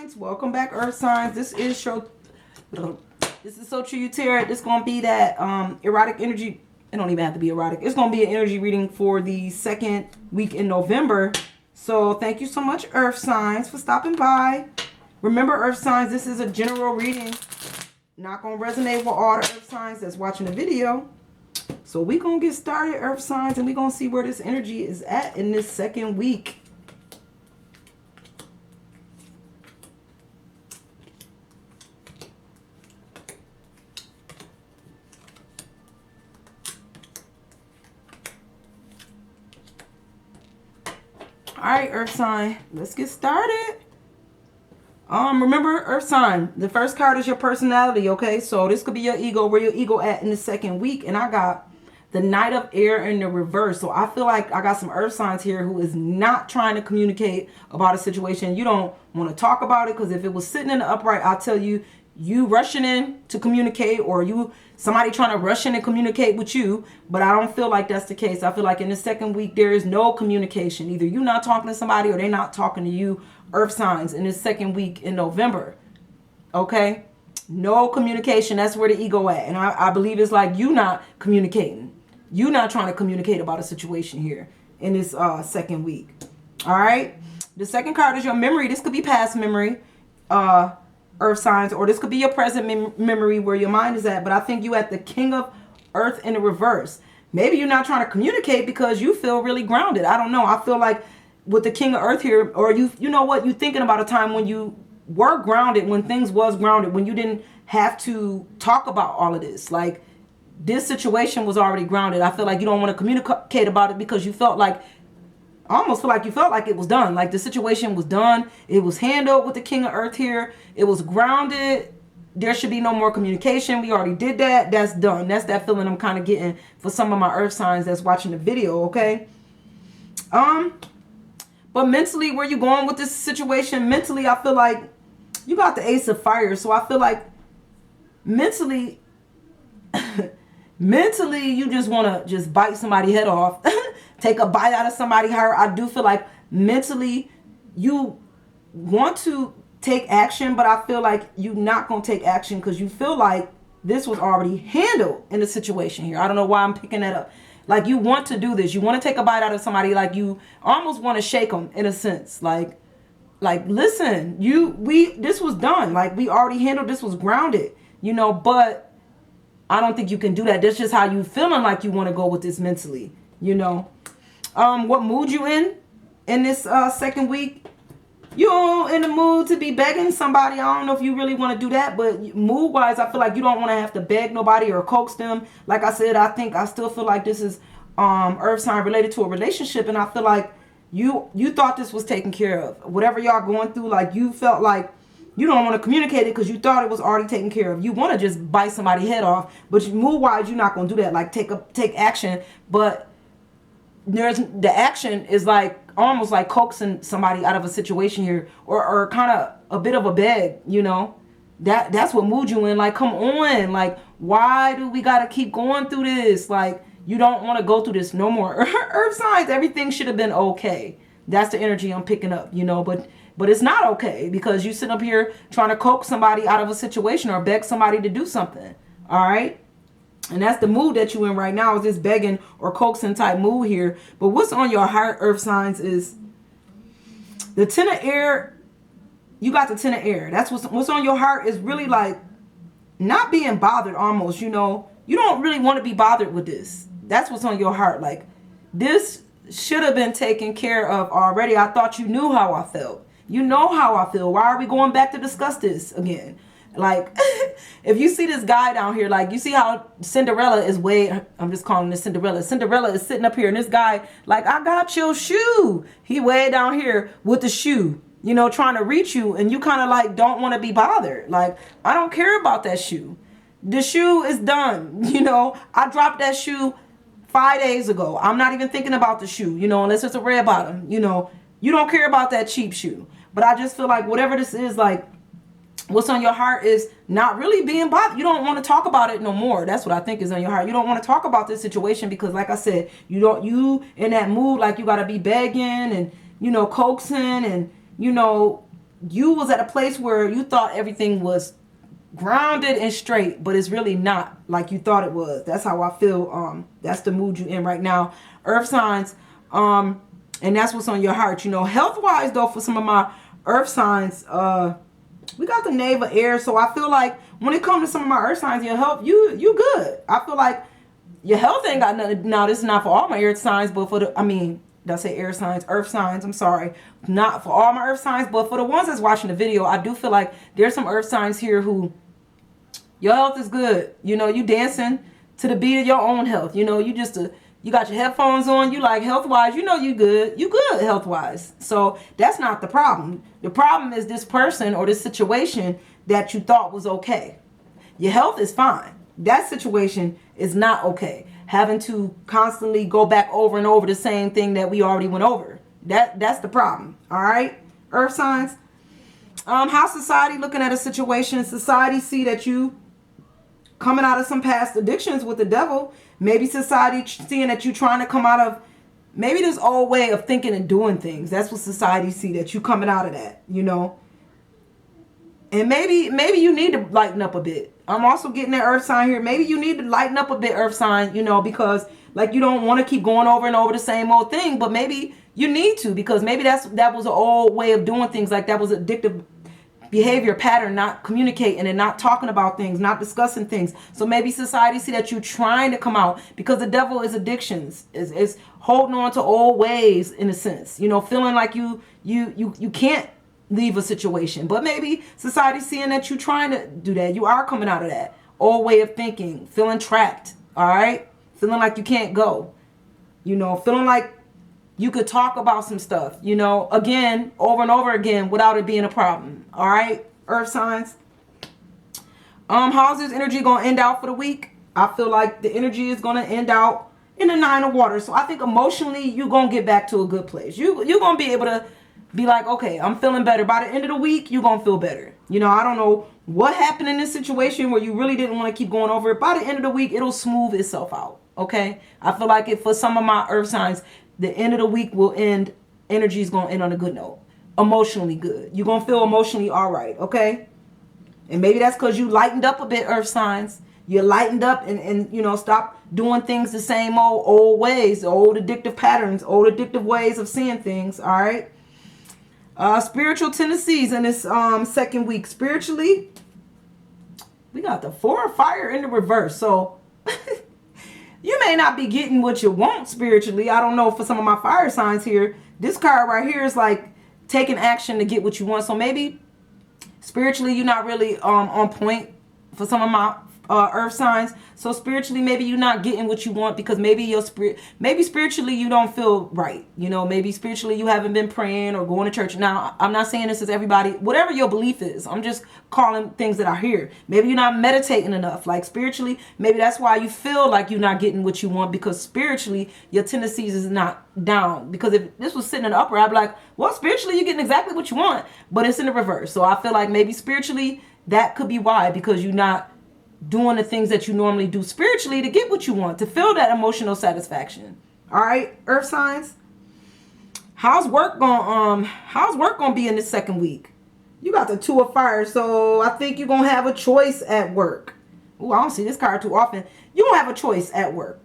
signs, welcome back, earth signs. This is so true, you tarot. This is gonna be that erotic energy. It don't even have to be erotic. It's gonna be an energy reading for the second week in November. So thank you so much, earth signs, for stopping by. Remember, earth signs, this is a general reading, not gonna resonate with all the earth signs that's watching the video. So we gonna get started, earth signs, and we gonna see where this energy is at in this second week. All right, earth sign, let's get started. Remember, earth sign, the first card is your personality, okay? So this could be your ego, where your ego at in the second week. And I got the Knight of Air in the reverse. So I feel like I got some earth signs here who is not trying to communicate about a situation. You don't want to talk about it, because if it was sitting in the upright, I'll tell you, you rushing in to communicate, or somebody trying to rush in and communicate with you. But I don't feel like that's the case. I feel like in the second week, there is no communication. Either you not talking to somebody or they not talking to you, earth signs, in this second week in November. Okay? No communication. That's where the ego at. And I believe it's like you not communicating. You not trying to communicate about a situation here in this second week. All right? The second card is your memory. This could be past memory. Earth signs, or this could be your present memory where your mind is at. But I think you at the King of Earth in the reverse. Maybe you're not trying to communicate because you feel really grounded. I don't know. I feel like with the King of Earth here, or you know what, you thinking about a time when you were grounded, when things was grounded, when you didn't have to talk about all of this. Like, this situation was already grounded. I feel like you don't want to communicate about it because you felt like, I almost feel like you felt like it was done. Like the situation was done. It was handled with the King of Earth here. It was grounded. There should be no more communication. We already did that. That's done. That's that feeling I'm kind of getting for some of my earth signs that's watching the video, okay? But mentally, where you going with this situation? Mentally, I feel like you got the Ace of Fire. So I feel like mentally, you just want to just bite somebody's head off. Take a bite out of somebody's heart. I do feel like mentally you want to take action, but I feel like you're not going to take action because you feel like this was already handled in the situation here. I don't know why I'm picking that up. Like, you want to do this. You want to take a bite out of somebody. Like, you almost want to shake them in a sense. Like listen, this was done. Like, we already handled, this was grounded, you know, but I don't think you can do that. That's just how you feeling like you want to go with this mentally, you know. What mood you in this second week? You're in the mood to be begging somebody. I don't know if you really want to do that, but mood wise, I feel like you don't want to have to beg nobody or coax them. Like I said, I still feel like this is earth sign related to a relationship, and I feel like you thought this was taken care of. Whatever y'all going through, like, you felt like you don't want to communicate it because you thought it was already taken care of. You want to just bite somebody's head off, but mood wise, you're not going to do that. Like, take action, but the action is like almost like coaxing somebody out of a situation here, or kind of a bit of a beg, you know. That's what mood you in. Like, come on, like, why do we gotta keep going through this? Like, you don't want to go through this no more. Earth signs, everything should have been okay. That's the energy I'm picking up, you know. But it's not okay because you sit up here trying to coax somebody out of a situation or beg somebody to do something. All right. And that's the mood that you in right now, is this begging or coaxing type mood here. But what's on your heart, earth signs, is the Ten of Air. You got the Ten of Air. That's what's on your heart, is really like not being bothered almost, you know. You don't really want to be bothered with this. That's what's on your heart. Like, this should have been taken care of already. I thought you knew how I felt. You know how I feel. Why are we going back to discuss this again? Like, if you see this guy down here, like, you see how Cinderella is I'm just calling this Cinderella. Cinderella is sitting up here, and this guy, like, I got your shoe. He way down here with the shoe, you know, trying to reach you, and you kind of like don't want to be bothered. Like, I don't care about that shoe. The shoe is done. You know, I dropped that shoe 5 days ago. I'm not even thinking about the shoe, you know, unless it's a red bottom. You know, you don't care about that cheap shoe. But I just feel like whatever this is, like, what's on your heart is not really being bothered. You don't want to talk about it no more. That's what I think is on your heart. You don't want to talk about this situation because, like I said, you in that mood, like, you got to be begging and, you know, coaxing and, you know, you was at a place where you thought everything was grounded and straight, but it's really not like you thought it was. That's how I feel. That's the mood you in right now, earth signs. And that's what's on your heart. You know, health wise though, for some of my earth signs, we got the Knave of Air. So I feel like when it comes to some of my earth signs, your health, you good. I feel like your health ain't got nothing. Now this is not for all my earth signs, but for the, I mean, did I say air signs, earth signs? I'm sorry. Not for all my earth signs, but for the ones that's watching the video, I do feel like there's some earth signs here who your health is good. You know, you dancing to the beat of your own health. You know, you just you got your headphones on. You like health wise. You know you good. You good health wise. So that's not the problem. The problem is this person or this situation that you thought was okay. Your health is fine. That situation is not okay. Having to constantly go back over and over the same thing that we already went over. That's the problem. All right, earth signs. How society looking at a situation? Society see that you coming out of some past addictions with the devil. Maybe society seeing that you trying to come out of maybe this old way of thinking and doing things. That's what society see, that you coming out of that, you know. And maybe you need to lighten up a bit. I'm also getting that earth sign here. Maybe you need to lighten up a bit, earth sign, you know, because like you don't want to keep going over and over the same old thing, but maybe you need to, because maybe that was an old way of doing things. Like that was addictive behavior pattern, not communicating and not talking about things, not discussing things. So maybe society see that you're trying to come out, because the devil is addictions, is holding on to old ways in a sense, you know, feeling like you can't leave a situation. But maybe society seeing that you're trying to do that, you are coming out of that old way of thinking, feeling trapped, all right, feeling like you can't go, you know, feeling like you could talk about some stuff, you know, again, over and over again without it being a problem. All right, earth signs. How's this energy going to end out for the week? I feel like the energy is going to end out in the 9 of Water. So I think emotionally you're going to get back to a good place. You're going to be able to be like, okay, I'm feeling better. By the end of the week, you're going to feel better. You know, I don't know what happened in this situation where you really didn't want to keep going over it. By the end of the week, it'll smooth itself out. Okay. I feel like for some of my earth signs, the end of the week will end. Energy is going to end on a good note. Emotionally good. You're going to feel emotionally all right. Okay. And maybe that's because you lightened up a bit, earth signs. You lightened up and you know, stop doing things the same old ways, old addictive patterns, old addictive ways of seeing things. All right. Spiritual tendencies in this second week. Spiritually, we got the 4 of Fire in the reverse. So you may not be getting what you want spiritually. I don't know, for some of my fire signs here. This card right here is like taking action to get what you want. So maybe spiritually you're not really on point for some of my earth signs. So spiritually maybe you're not getting what you want, because maybe your spirit, maybe spiritually you don't feel right. You know, maybe spiritually you haven't been praying or going to church. Now, I'm not saying this is everybody, whatever your belief is. I'm just calling things that are here. Maybe you're not meditating enough. Like spiritually, maybe that's why you feel like you're not getting what you want, because spiritually your tendencies is not down. Because if this was sitting in the upper, I'd be like, well, spiritually you're getting exactly what you want, but it's in the reverse. So I feel like maybe spiritually that could be why, because you're not doing the things that you normally do spiritually to get what you want, to feel that emotional satisfaction. All right, earth signs. How's work gonna be in this second week? You got the 2 of Fire, so I think you're gonna have a choice at work. Oh, I don't see this card too often. You're gonna have a choice at work.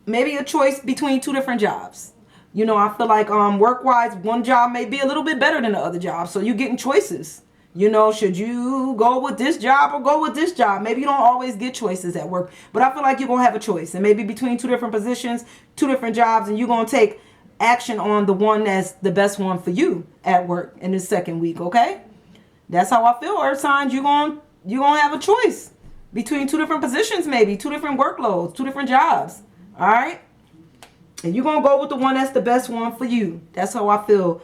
Maybe a choice between 2 different jobs. You know, I feel like work wise, one job may be a little bit better than the other job, so you're getting choices. You know, should you go with this job or go with this job? Maybe you don't always get choices at work, but I feel like you're going to have a choice. And maybe between 2 different positions, 2 different jobs, and you're going to take action on the one that's the best one for you at work in this second week, okay? That's how I feel, earth signs. You're going to have a choice between 2 different positions, maybe 2 different workloads, 2 different jobs, all right? And you're going to go with the one that's the best one for you. That's how I feel.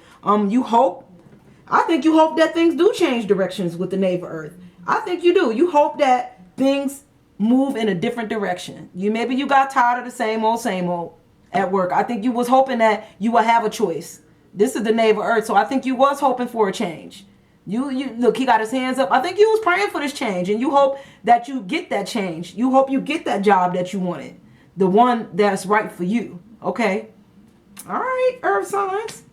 I think you hope that things do change directions with the Knave of Earth. I think you do. You hope that things move in a different direction. Maybe you got tired of the same old at work. I think you was hoping that you would have a choice. This is the Knave of Earth, so I think you was hoping for a change. You look, he got his hands up. I think you was praying for this change, and you hope that you get that change. You hope you get that job that you wanted, the one that's right for you. Okay. All right, earth signs.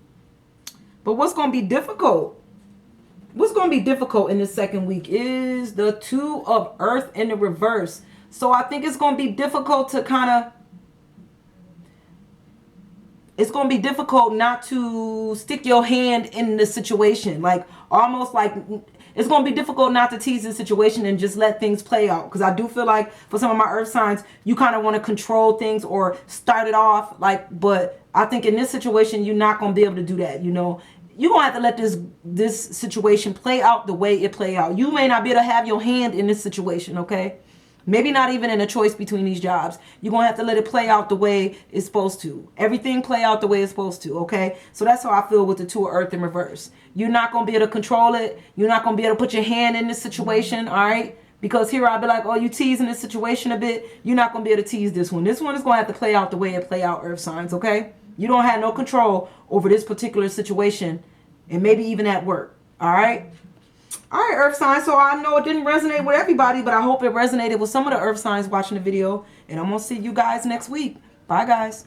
But what's going to be difficult? What's going to be difficult in this second week is the Two of Earth in the reverse. So I think it's going to be difficult to kind of, it's going to be difficult not to stick your hand in the situation. Like, almost like, it's going to be difficult not to tease the situation and just let things play out. Because I do feel like for some of my earth signs, you kind of want to control things or start it off. Like, but I think in this situation, you're not going to be able to do that. You know, you're going to have to let this situation play out the way it play out. You may not be able to have your hand in this situation, okay? Maybe not even in a choice between these jobs. You're going to have to let it play out the way it's supposed to. Everything play out the way it's supposed to, okay? So that's how I feel with the Two of Earth in reverse. You're not going to be able to control it. You're not going to be able to put your hand in this situation, all right? Because here I'll be like, oh, you teasing this situation a bit. You're not going to be able to tease this one. This one is going to have to play out the way it play out, earth signs, okay? You don't have no control over this particular situation and maybe even at work, all right? All right, earth signs. So I know it didn't resonate with everybody, but I hope it resonated with some of the earth signs watching the video. And I'm going to see you guys next week. Bye, guys.